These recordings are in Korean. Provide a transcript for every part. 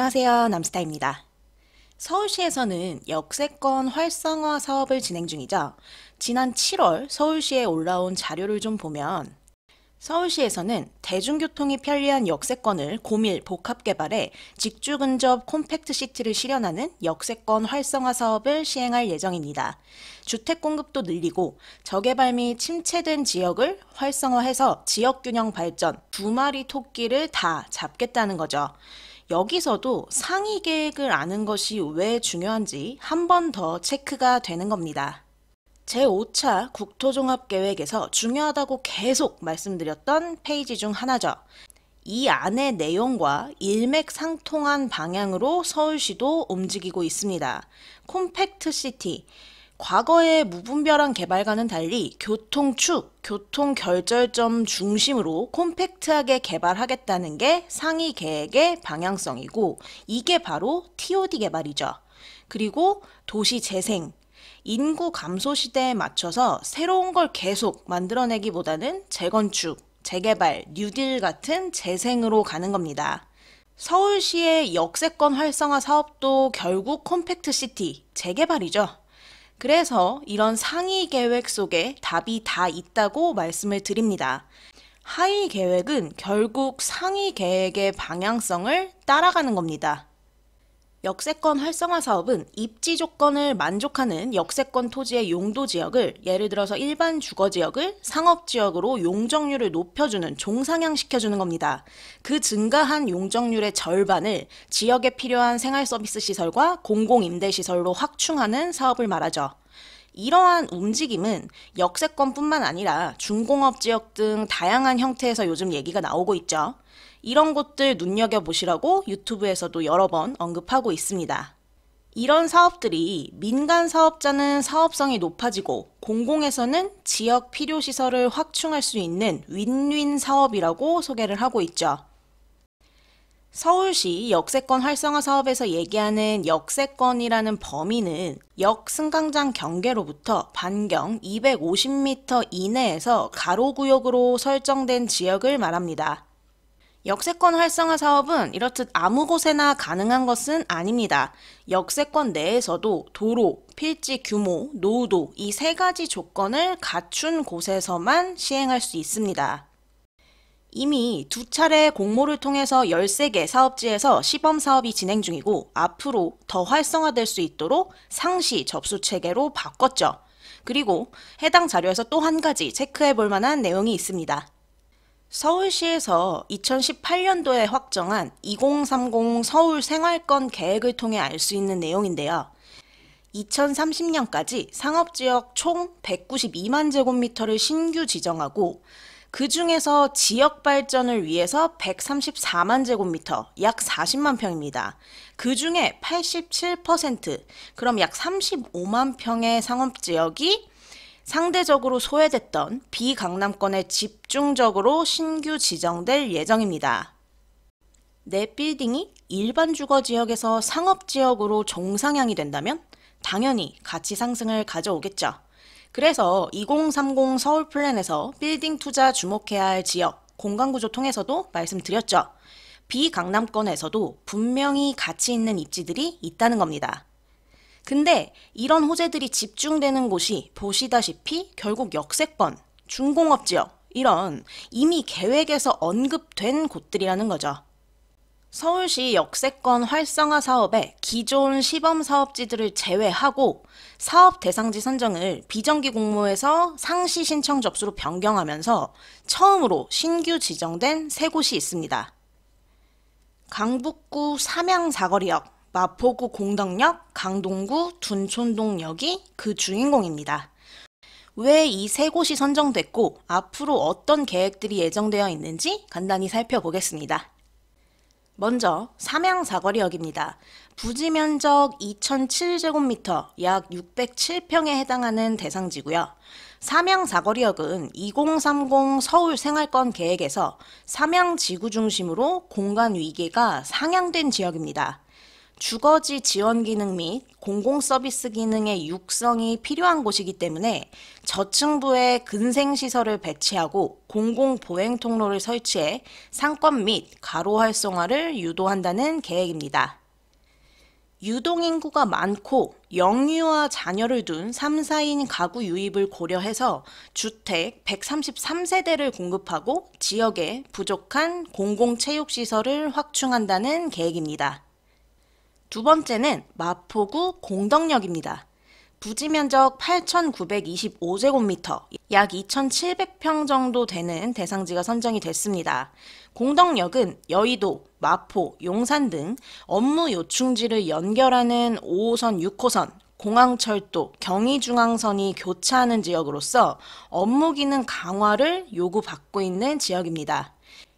안녕하세요. 남스타입니다. 서울시에서는 역세권 활성화 사업을 진행 중이죠. 지난 7월 서울시에 올라온 자료를 좀 보면 서울시에서는 대중교통이 편리한 역세권을 고밀 복합 개발해 직주 근접 콤팩트 시티를 실현하는 역세권 활성화 사업을 시행할 예정입니다. 주택 공급도 늘리고 저개발 및 침체된 지역을 활성화해서 지역균형 발전, 두 마리 토끼를 다 잡겠다는 거죠. 여기서도 상위 계획을 아는 것이 왜 중요한지 한 번 더 체크가 되는 겁니다. 제5차 국토종합계획에서 중요하다고 계속 말씀드렸던 페이지 중 하나죠. 이 안의 내용과 일맥상통한 방향으로 서울시도 움직이고 있습니다. 콤팩트 시티. 과거의 무분별한 개발과는 달리 교통축, 교통결절점 중심으로 콤팩트하게 개발하겠다는 게 상위 계획의 방향성이고 이게 바로 TOD 개발이죠. 그리고 도시 재생, 인구 감소 시대에 맞춰서 새로운 걸 계속 만들어내기보다는 재건축, 재개발, 뉴딜 같은 재생으로 가는 겁니다. 서울시의 역세권 활성화 사업도 결국 콤팩트 시티, 재개발이죠. 그래서 이런 상위 계획 속에 답이 다 있다고 말씀을 드립니다. 하위 계획은 결국 상위 계획의 방향성을 따라가는 겁니다. 역세권 활성화 사업은 입지 조건을 만족하는 역세권 토지의 용도 지역을 예를 들어서 일반 주거 지역을 상업 지역으로 용적률을 높여주는 종상향시켜주는 겁니다. 그 증가한 용적률의 절반을 지역에 필요한 생활 서비스 시설과 공공임대시설로 확충하는 사업을 말하죠. 이러한 움직임은 역세권뿐만 아니라 중공업 지역 등 다양한 형태에서 요즘 얘기가 나오고 있죠. 이런 곳들 눈여겨보시라고 유튜브에서도 여러 번 언급하고 있습니다. 이런 사업들이 민간 사업자는 사업성이 높아지고 공공에서는 지역 필요시설을 확충할 수 있는 윈윈 사업이라고 소개를 하고 있죠. 서울시 역세권 활성화 사업에서 얘기하는 역세권이라는 범위는 역 승강장 경계로부터 반경 250m 이내에서 가로구역으로 설정된 지역을 말합니다. 역세권 활성화 사업은 이렇듯 아무 곳에나 가능한 것은 아닙니다. 역세권 내에서도 도로, 필지 규모, 노후도 이 세 가지 조건을 갖춘 곳에서만 시행할 수 있습니다. 이미 두 차례 공모를 통해서 13개 사업지에서 시범 사업이 진행 중이고 앞으로 더 활성화될 수 있도록 상시 접수 체계로 바꿨죠. 그리고 해당 자료에서 또 한 가지 체크해 볼 만한 내용이 있습니다. 서울시에서 2018년도에 확정한 2030 서울 생활권 계획을 통해 알 수 있는 내용인데요. 2030년까지 상업지역 총 192만 제곱미터를 신규 지정하고 그 중에서 지역 발전을 위해서 134만 제곱미터, 약 40만 평입니다. 그 중에 87%, 그럼 약 35만 평의 상업지역이 상대적으로 소외됐던 비강남권에 집중적으로 신규 지정될 예정입니다. 내 빌딩이 일반 주거지역에서 상업지역으로 종상향이 된다면 당연히 가치 상승을 가져오겠죠. 그래서 2030 서울 플랜에서 빌딩 투자 주목해야 할 지역, 공간구조 통해서도 말씀드렸죠. 비강남권에서도 분명히 가치 있는 입지들이 있다는 겁니다. 근데 이런 호재들이 집중되는 곳이 보시다시피 결국 역세권, 중공업 지역, 이런 이미 계획에서 언급된 곳들이라는 거죠. 서울시 역세권 활성화 사업의 기존 시범 사업지들을 제외하고 사업 대상지 선정을 비정기 공모에서 상시 신청 접수로 변경하면서 처음으로 신규 지정된 세 곳이 있습니다. 강북구 삼양 사거리역, 마포구 공덕역, 강동구 둔촌동역이 그 주인공입니다. 왜 이 세 곳이 선정됐고 앞으로 어떤 계획들이 예정되어 있는지 간단히 살펴보겠습니다. 먼저 삼양사거리역입니다. 부지 면적 2007제곱미터, 약 607평에 해당하는 대상지고요. 삼양사거리역은 2030 서울 생활권 계획에서 삼양지구 중심으로 공간 위계가 상향된 지역입니다. 주거지 지원 기능 및 공공 서비스 기능의 육성이 필요한 곳이기 때문에 저층부에 근생시설을 배치하고 공공 보행 통로를 설치해 상권 및 가로 활성화를 유도한다는 계획입니다. 유동인구가 많고 영유아 자녀를 둔 3, 4인 가구 유입을 고려해서 주택 133세대를 공급하고 지역에 부족한 공공체육시설을 확충한다는 계획입니다. 두 번째는 마포구 공덕역입니다. 부지 면적 8,925제곱미터, 약 2,700평 정도 되는 대상지가 선정이 됐습니다. 공덕역은 여의도, 마포, 용산 등 업무 요충지를 연결하는 5호선, 6호선, 공항철도, 경의중앙선이 교차하는 지역으로서 업무 기능 강화를 요구받고 있는 지역입니다.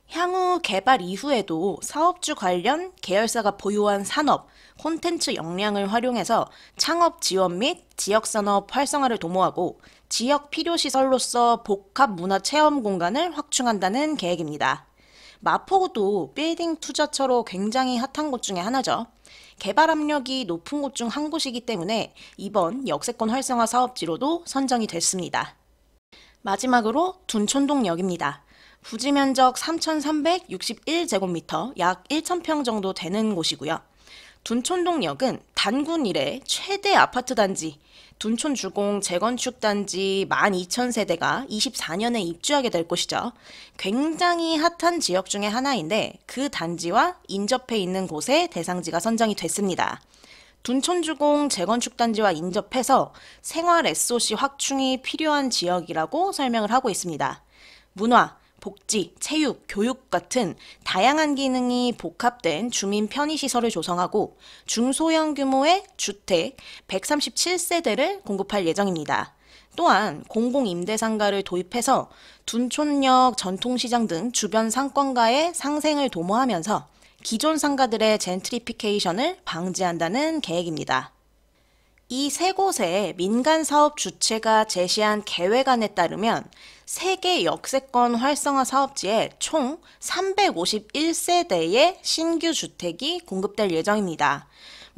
향후 개발 이후에도 사업주 관련 계열사가 보유한 산업, 콘텐츠 역량을 활용해서 창업 지원 및 지역산업 활성화를 도모하고 지역 필요시설로서 복합문화체험 공간을 확충한다는 계획입니다. 마포구도 빌딩 투자처로 굉장히 핫한 곳 중에 하나죠. 개발 압력이 높은 곳 중 한 곳이기 때문에 이번 역세권 활성화 사업지로도 선정이 됐습니다. 마지막으로 둔촌동역입니다. 부지 면적 3,361제곱미터, 약 1,000평 정도 되는 곳이고요. 둔촌동역은 단군 이래 최대 아파트 단지, 둔촌주공 재건축 단지 12,000세대가 24년에 입주하게 될 곳이죠. 굉장히 핫한 지역 중에 하나인데 그 단지와 인접해 있는 곳에 대상지가 선정이 됐습니다. 둔촌주공 재건축 단지와 인접해서 생활 SOC 확충이 필요한 지역이라고 설명을 하고 있습니다. 문화, 복지, 체육, 교육 같은 다양한 기능이 복합된 주민 편의시설을 조성하고 중소형 규모의 주택 137세대를 공급할 예정입니다. 또한 공공임대상가를 도입해서 둔촌역 전통시장 등 주변 상권가의 상생을 도모하면서 기존 상가들의 젠트리피케이션을 방지한다는 계획입니다. 이 세 곳의 민간 사업 주체가 제시한 계획안에 따르면 세계 역세권 활성화 사업지에 총 351세대의 신규 주택이 공급될 예정입니다.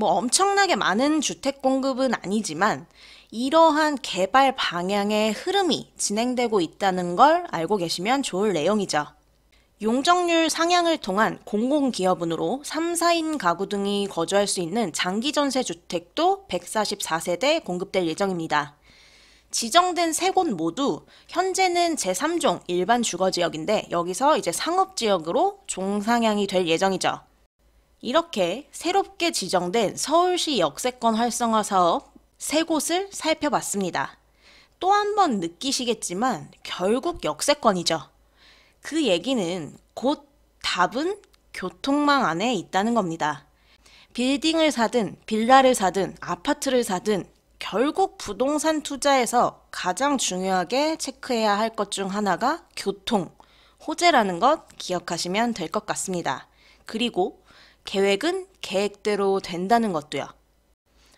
엄청나게 많은 주택 공급은 아니지만 이러한 개발 방향의 흐름이 진행되고 있다는 걸 알고 계시면 좋을 내용이죠. 용적률 상향을 통한 공공기여분으로 3, 4인 가구 등이 거주할 수 있는 장기전세 주택도 144세대 공급될 예정입니다. 지정된 세 곳 모두 현재는 제3종 일반 주거지역인데 여기서 이제 상업지역으로 종상향이 될 예정이죠. 이렇게 새롭게 지정된 서울시 역세권 활성화 사업 세 곳을 살펴봤습니다. 또 한 번 느끼시겠지만 결국 역세권이죠. 그 얘기는 곧 답은 교통망 안에 있다는 겁니다. 빌딩을 사든 빌라를 사든 아파트를 사든 결국 부동산 투자에서 가장 중요하게 체크해야 할 것 중 하나가 교통, 호재라는 것 기억하시면 될 것 같습니다. 그리고 계획은 계획대로 된다는 것도요.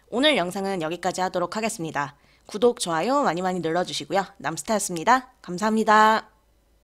오늘 영상은 여기까지 하도록 하겠습니다. 구독, 좋아요 많이 많이 눌러주시고요. 남스타였습니다. 감사합니다.